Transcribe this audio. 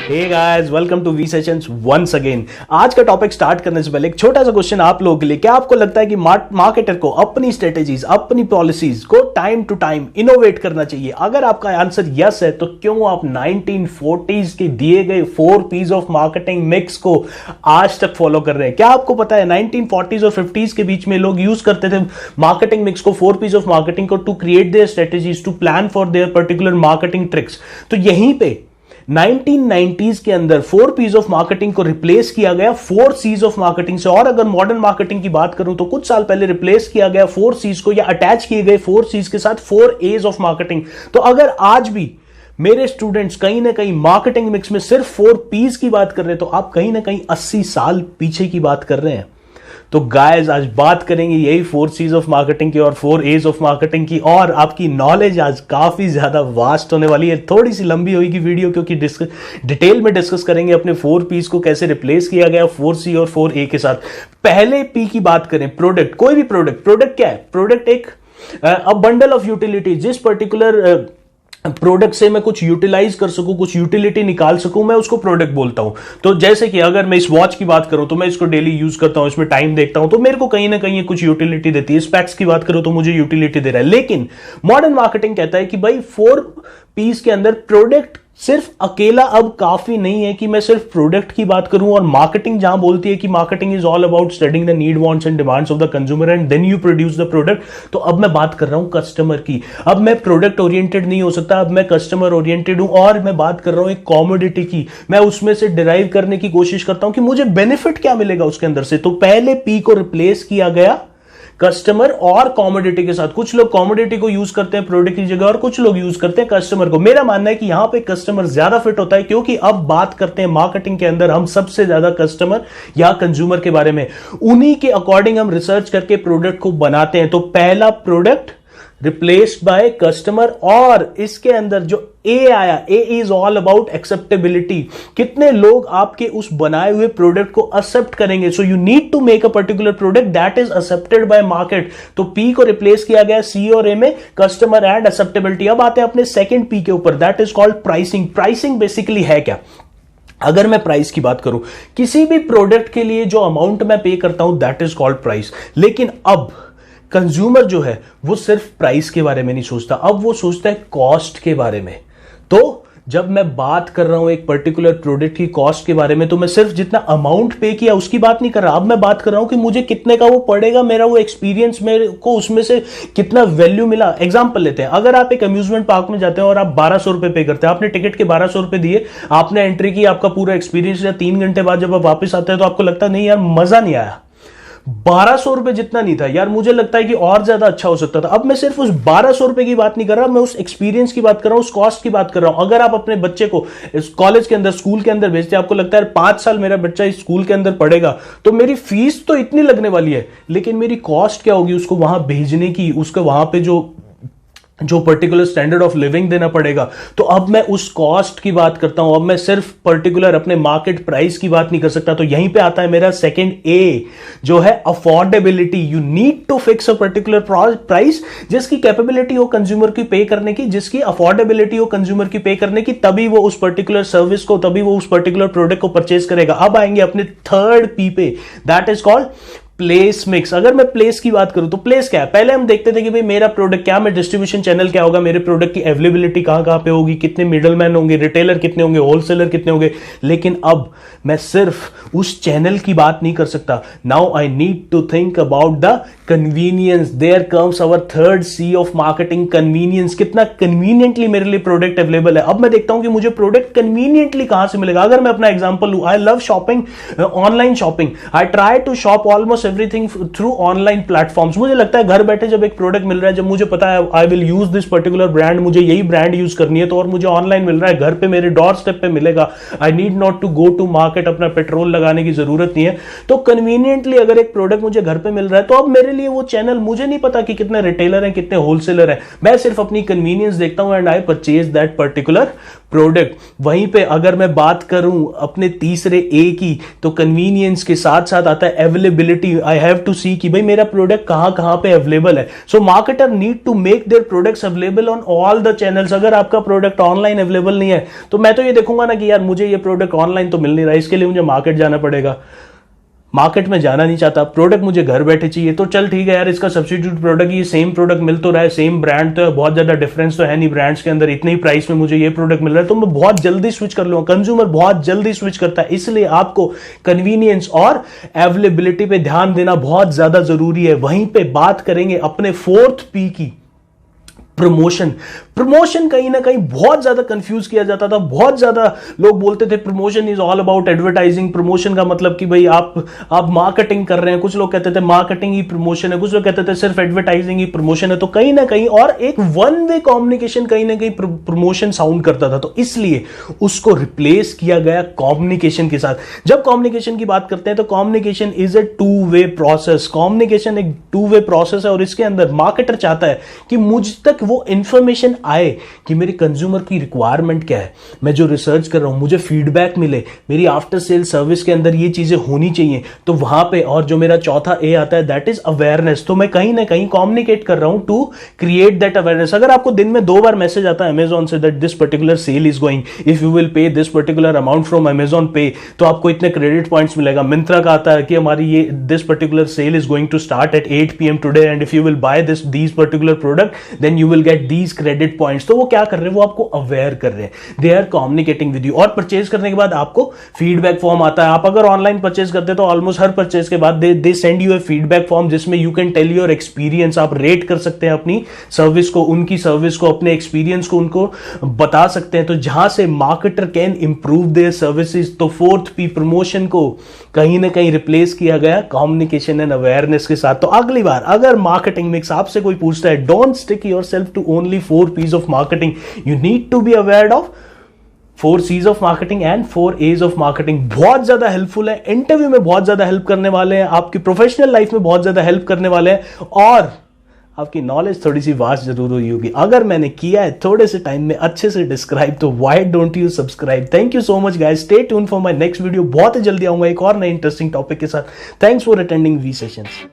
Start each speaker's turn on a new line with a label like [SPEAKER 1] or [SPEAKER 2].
[SPEAKER 1] Hey guys, welcome to V sessions once again. आज का topic start करने से पहले एक छोटा सा क्वेश्चन आप लोगों के लिए। क्या आपको लगता है कि मार्केटर को अपनी स्ट्रेटेजीज, अपनी पॉलिसीज को टाइम टू टाइम इनोवेट करना चाहिए? अगर आपका आंसर यस है तो क्यों आप 1940s के दिए गए 4 P's ऑफ मार्केटिंग मिक्स को आज तक फॉलो कर रहे हैं? क्या आपको पता है 1940s और 50s के बीच में लोग यूज करते थे मार्केटिंग मिक्स को, 4 P's ऑफ मार्केटिंग को, to create their strategies, to plan for their particular marketing tricks. तो यहीं पे 1990s के अंदर 4 P's ऑफ मार्केटिंग को रिप्लेस किया गया 4 C's ऑफ मार्केटिंग से। और अगर मॉडर्न मार्केटिंग की बात करूं तो कुछ साल पहले रिप्लेस किया गया 4 C's को, या अटैच किए गए 4 C's के साथ 4 A's ऑफ मार्केटिंग। तो अगर आज भी मेरे स्टूडेंट्स कहीं ना कहीं मार्केटिंग मिक्स में सिर्फ 4 P's की बात कर रहे हैं तो आप कहीं ना कहीं 80 साल पीछे की बात कर रहे हैं। तो गाइस, आज बात करेंगे यही 4 C's ऑफ मार्केटिंग की और 4 A's ऑफ मार्केटिंग की। और आपकी नॉलेज आज काफी ज्यादा वास्ट होने वाली है। थोड़ी सी लंबी होगी वीडियो क्योंकि डिटेल में डिस्कस करेंगे अपने 4 P's को कैसे रिप्लेस किया गया 4 C और 4 A के साथ। पहले P की बात करें, प्रोडक्ट। कोई भी प्रोडक्ट क्या है? प्रोडक्ट एक बंडल ऑफ यूटिलिटी। जिस पर्टिकुलर प्रोडक्ट से मैं कुछ यूटिलाइज कर सकूं, कुछ यूटिलिटी निकाल सकूं, मैं उसको प्रोडक्ट बोलता हूं। तो जैसे कि अगर मैं इस वॉच की बात करूं तो मैं इसको डेली यूज करता हूं, इसमें टाइम देखता हूं, तो मेरे को कहीं ना कहीं कुछ यूटिलिटी देती है। स्पेक्स की बात करूं तो मुझे यूटिलिटी दे रहा है। लेकिन मॉडर्न मार्केटिंग कहता है कि भाई 4 P's के अंदर प्रोडक्ट सिर्फ अकेला अब काफी नहीं है कि मैं सिर्फ प्रोडक्ट की बात करूं। और मार्केटिंग जहां बोलती है कि marketing is all about studying the need, wants and demands of the consumer and then you produce the product. तो अब मैं बात कर रहा हूं कस्टमर की। अब मैं प्रोडक्ट ओरिएंटेड नहीं हो सकता, अब मैं कस्टमर ओरिएंटेड हूं। और मैं बात कर रहा हूं एक कॉमोडिटी की। मैं उसमें से डिराइव करने की कोशिश करता हूं कि मुझे बेनिफिट क्या मिलेगा उसके अंदर से। तो पहले पी को रिप्लेस किया गया कस्टमर और कॉमोडिटी के साथ। कुछ लोग कॉमोडिटी को यूज करते हैं प्रोडक्ट की जगह और कुछ लोग यूज करते हैं कस्टमर को। मेरा मानना है कि यहां पे कस्टमर ज्यादा फिट होता है, क्योंकि अब बात करते हैं मार्केटिंग के अंदर हम सबसे ज्यादा कस्टमर या कंज्यूमर के बारे में। उन्हीं के अकॉर्डिंग हम रिसर्च करके प्रोडक्ट को बनाते हैं। तो पहला प्रोडक्ट रिप्लेस्ड बाय कस्टमर। और इसके अंदर जो ए आया, ए इज ऑल अबाउट एक्सेप्टेबिलिटी। कितने लोग आपके उस बनाए हुए प्रोडक्ट को एक्सेप्ट करेंगे। So you need to make a particular product that is accepted by market. तो पी को रिप्लेस किया गया सी और ए में, कस्टमर एंड एक्सेप्टेबिलिटी। अब आते हैं अपने सेकंड पी के ऊपर, that is called pricing. Pricing basically है क्या? अगर मैं प्राइस की बात करूं, किसी भी प्रोडक्ट के लिए जो अमाउंट मैं पे करता हूं दैट इज कॉल्ड प्राइस। लेकिन अब कंज्यूमर जो है वो सिर्फ प्राइस के बारे में नहीं सोचता, अब वो सोचता है कॉस्ट के बारे में। तो जब मैं बात कर रहा हूं एक पर्टिकुलर प्रोडक्ट की कॉस्ट के बारे में तो मैं सिर्फ जितना अमाउंट पे किया उसकी बात नहीं कर रहा। अब मैं बात कर रहा हूं कि मुझे कितने का वो पड़ेगा, मेरा वो एक्सपीरियंस, मेरे को उसमें से कितना वैल्यू मिला। एग्जांपल लेते हैं, अगर आप एक अम्यूजमेंट पार्क में जाते हैं और आप 1200 रुपए पे करते हैं, आपने टिकट के 1200 रुपए दिए, आपने एंट्री की, आपका पूरा एक्सपीरियंस, या 3 घंटे बाद जब आप वापस आते हैं तो आपको लगता नहीं यार मजा नहीं आया, 1200 रुपए जितना नहीं था यार, मुझे लगता है कि और ज्यादा अच्छा हो सकता था। अब मैं सिर्फ उस 1200 रुपए की बात नहीं कर रहा, मैं उस एक्सपीरियंस की बात कर रहा हूं, उस कॉस्ट की बात कर रहा हूं। अगर आप अपने बच्चे को इस कॉलेज के अंदर, स्कूल के अंदर भेजते हैं, आपको लगता है 5 साल मेरा बच्चा इस स्कूल के अंदर पढ़ेगा तो मेरी फीस तो इतनी लगने वाली है, लेकिन मेरी कॉस्ट क्या होगी उसको वहां भेजने की, उसको वहां पे जो पर्टिकुलर स्टैंडर्ड ऑफ लिविंग देना पड़ेगा। तो अब मैं उस कॉस्ट की बात करता हूं, अब मैं सिर्फ पर्टिकुलर अपने मार्केट प्राइस की बात नहीं कर सकता। तो यहीं पे आता है मेरा सेकंड ए, जो है affordability. You need to fix a particular price जिसकी कैपेबिलिटी हो कंज्यूमर की पे करने की, जिसकी अफोर्डेबिलिटी हो कंज्यूमर की पे करने की, तभी वो उस पर्टिकुलर सर्विस को, तभी वो उस पर्टिकुलर प्रोडक्ट को परचेज करेगा। अब आएंगे अपने थर्ड पी पे, that is called place mix. अगर मैं प्लेस की बात करूं तो प्लेस क्या है? पहले हम देखते थे कि भाई मेरा प्रोडक्ट क्या, मैं डिस्ट्रीब्यूशन चैनल क्या होगा, मेरे प्रोडक्ट की अवेलेबिलिटी कहां कहां पे होगी, कितने मिडलमैन होंगे, रिटेलर कितने होंगे, होलसेलर कितने होंगे। लेकिन अब मैं सिर्फ उस चैनल की बात नहीं कर सकता। Now I need to think about the convenience. There comes our third C of marketing, convenience. कितना कन्वीनियंटली मेरे लिए प्रोडक्ट अवेलेबल है। अब मैं देखता हूं कि मुझे प्रोडक्ट कन्वीनियंटली कहां से मिलेगा। अगर मैं अपना एग्जांपल लूं, I love shopping, online shopping. I try to shop almost everything through online platforms. मुझे लगता है घर बैठे जब एक प्रोडक्ट मिल रहा है, जब मुझे पता है I will use this particular brand, मुझे यही ब्रांड यूज करनी है, तो और मुझे ऑनलाइन मिल रहा है, घर पे मेरे डोर स्टेप पे मिलेगा। I need not to go to market, अपना पेट्रोल लगाने की जरूरत नहीं है। तो कन्वीनियंटली अगर एक प्रोडक्ट मुझे घर पे मिल रहा है तो अब मेरे लिए वो चैनल, मुझे नहीं पता कि कितने रिटेलर हैं, कितने होलसेलर हैं, मैं सिर्फ अपनी कन्वीनियंस देखता हूं and I purchase that particular product. वहीं पे अगर मैं बात करूं अपने तीसरे ए की, तो कन्वीनियंस के साथ साथ आता है availability. I have to see कि भाई मेरा प्रोडक्ट कहां कहां पे अवेलेबल है. So marketer need to make their products available on all the channels. अगर आपका प्रोडक्ट ऑनलाइन अवेलेबल नहीं है तो मैं तो ये देखूंगा ना कि यार मुझे ये प्रोडक्ट ऑनलाइन तो मिल नहीं रहा, इसके लिए मुझे मार्केट जाना पड़ेगा. मार्केट में जाना नहीं चाहता, प्रोडक्ट मुझे घर बैठे चाहिए, तो चल ठीक है यार इसका सब्स्टिट्यूट प्रोडक्ट, ये सेम प्रोडक्ट मिल तो रहा है, सेम ब्रांड तो है, बहुत ज्यादा डिफरेंस तो है नहीं ब्रांड्स के अंदर, इतने ही प्राइस में मुझे ये प्रोडक्ट मिल रहा है, तो मैं बहुत जल्दी स्विच कर लूंगा. कंज्यूमर बहुत जल्दी स्विच करता है, इसलिए आपको कन्वीनियंस और अवेलेबिलिटी पे ध्यान देना बहुत ज्यादा जरूरी है. वहीं पे बात करेंगे अपने 4th P की, प्रमोशन. प्रमोशन कहीं ना कहीं बहुत ज्यादा कंफ्यूज किया जाता था. बहुत ज्यादा लोग बोलते थे promotion is all about advertising. Promotion का मतलब कि भाई आप मार्केटिंग कर रहे हैं. कुछ लोग कहते थे मार्केटिंग ही प्रमोशन है, कुछ लोग कहते थे सिर्फ एडवर्टाइजिंग ही प्रमोशन है. तो कहीं ना कहीं और एक वन वे कम्युनिकेशन कहीं ना कहीं प्रमोशन साउंड करता था, तो इसलिए उसको रिप्लेस किया गया कम्युनिकेशन के साथ. जब कम्युनिकेशन की बात करते हैं तो communication is a two way process. Communication एक 2-वे प्रोसेस है और इसके अंदर मार्केटर चाहता है कि मुझ तक वो इंफॉर्मेशन आए कि मेरे कंज्यूमर की रिक्वायरमेंट क्या है, मैं जो रिसर्च कर रहा हूं मुझे फीडबैक मिले, मेरी आफ्टर सेल सर्विस के अंदर ये चीजें होनी चाहिए. तो वहां पे और जो मेरा चौथा ए आता है दैट इज अवेयरनेस. तो मैं कहीं ना कहीं कम्युनिकेट कर रहा हूं टू क्रिएट दैट अवेयरनेस. अगर आपको दिन में 2 बार मैसेज आता है अमेजॉन से that this particular sale is going, if you will pay this particular amount from Amazon pay, तो आपको इतने क्रेडिट पॉइंट्स मिलेगा. मिंत्रा का आता है कि हमारी ये this particular sale is going to start at 8 PM today and if you will buy these particular product then you will get these credit points. तो वो क्या कर रहे हैं, वो आपको अवेयर कर रहे हैं, they are communicating with you. और परचेज करने के बाद आपको फीडबैक फॉर्म आता है. आप अगर ऑनलाइन परचेज करते हैं तो ऑलमोस्ट हर परचेज के बाद they send you a feedback form जिसमें you can tell your experience. आप रेट कर सकते हैं अपनी सर्विस को, उनकी सर्विस को, अपने एक्सपीरियंस को उनको बता सकते हैं. तो जहां से marketer can improve their services. तो 4th P प्रमोशन को कहीं ना कहीं रिप्लेस किया गया कम्युनिकेशन एंड अवेयरनेस के साथ. तो अगली बार अगर मार्केटिंग मिक्स आपसे कोई पूछता है, don't stick yourself to only 4 P's of marketing. You need to be aware of 4 C's of marketing and 4 A's of marketing. बहुत ज्यादा हेल्पफुल है, इंटरव्यू में बहुत ज्यादा हेल्प करने वाले हैं, आपकी प्रोफेशनल लाइफ में बहुत ज्यादा हेल्प करने वाले हैं, और आपकी नॉलेज थोड़ी सी वास्ट जरूर हुई होगी. अगर मैंने किया है थोड़े से टाइम में अच्छे से डिस्क्राइब, तो why don't you subscribe. Thank you so much guys, stay tune for my next video. बहुत ही जल्दी आऊंगा एक और नए इंटरेस्टिंग टॉपिक के साथ. Thanks for attending V sessions.